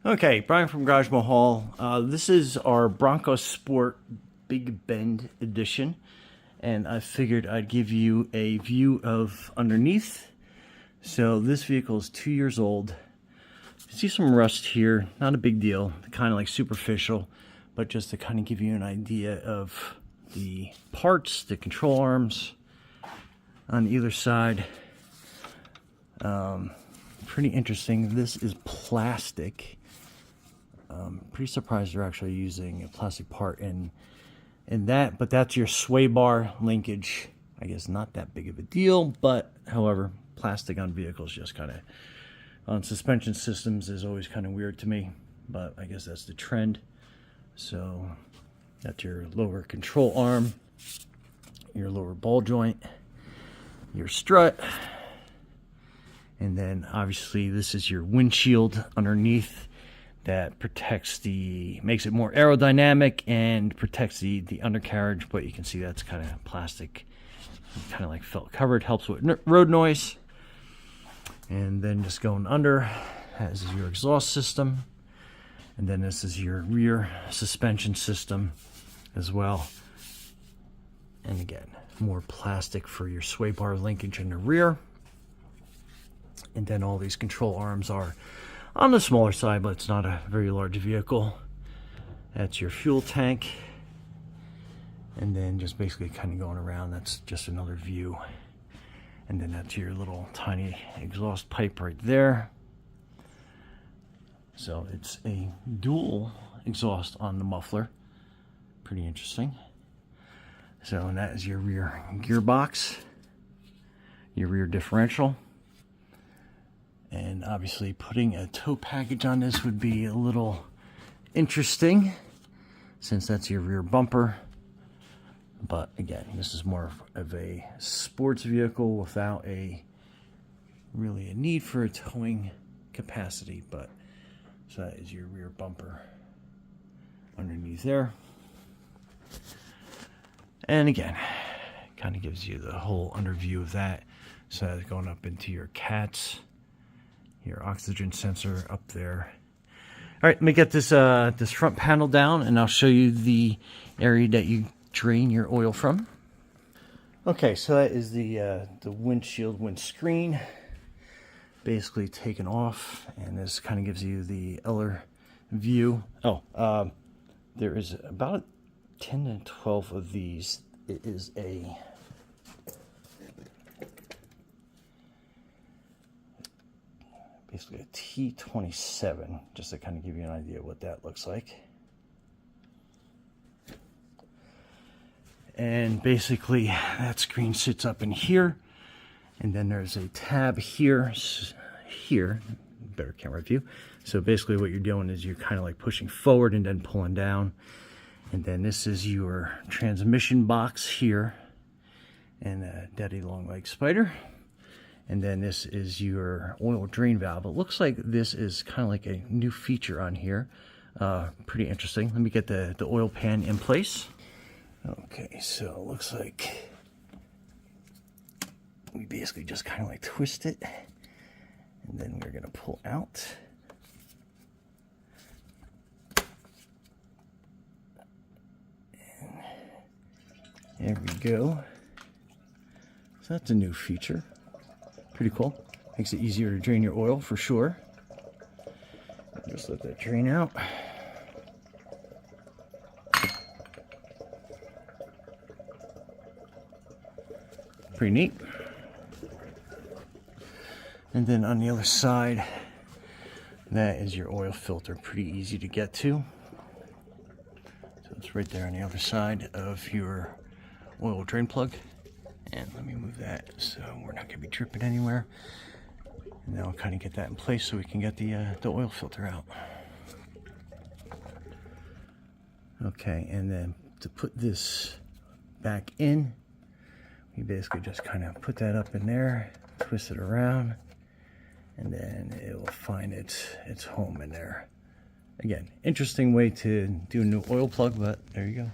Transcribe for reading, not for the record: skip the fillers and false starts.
Okay, Brian from Garage Mahal. This is our Bronco Sport Big Bend edition, and I figured I'd give you a view of underneath. So this vehicle is 2 years old. You see some rust here, not a big deal, kind of like superficial, but just to kind of give you an idea of the parts, the control arms on either side. Pretty interesting. This is plastic. Pretty surprised they're actually using a plastic part in that, but that's your sway bar linkage. I guess not that big of a deal, but however, plastic on vehicles just kind of on suspension systems is always kind of weird to me, but I guess that's the trend. So that's your lower control arm, your lower ball joint, your strut, and then obviously this is your windshield underneath that protects makes it more aerodynamic and protects the undercarriage, but you can see that's kind of plastic, kind of like felt covered, helps with road noise. And then just going under, this is your exhaust system, and then this is your rear suspension system as well. And again, more plastic for your sway bar linkage in the rear. And then all these control arms are on the smaller side, but it's not a very large vehicle. That's your fuel tank. And then just basically kind of going around, that's just another view. And then that's your little tiny exhaust pipe right there. So it's a dual exhaust on the muffler. Pretty interesting. So and that is your rear gearbox, your rear differential. And obviously putting a tow package on this would be a little interesting since that's your rear bumper. But again, this is more of a sports vehicle without really a need for a towing capacity. But so that is your rear bumper underneath there. And again, kind of gives you the whole underview of that. So that's going up into your cats. Your oxygen sensor up there. All right, let me get this this front panel down, and I'll show you the area that you drain your oil from. Okay, so that is the windscreen, basically taken off, and this kind of gives you the other view. There is about 10 to 12 of these. It is basically a T27, just to kind of give you an idea what that looks like. And basically that screen sits up in here, and then there's a tab here, better camera view. So basically what you're doing is you're kind of like pushing forward and then pulling down. And then this is your transmission box here, and a daddy long leg spider. And then this is your oil drain valve. It looks like this is kind of like a new feature on here. Pretty interesting. Let me get the oil pan in place. Okay, so it looks like we basically just kind of like twist it, and then we're gonna pull out. And there we go. So that's a new feature. Pretty cool. Makes it easier to drain your oil for sure. Just let that drain out. Pretty neat. And then on the other side, that is your oil filter. Pretty easy to get to. So it's right there on the other side of your oil drain plug. And let me move that so we're not going to be dripping anywhere. And then I'll kind of get that in place so we can get the oil filter out. Okay, and then to put this back in, we basically just kind of put that up in there, twist it around, and then it will find its home in there. Again, interesting way to do a new oil plug, but there you go.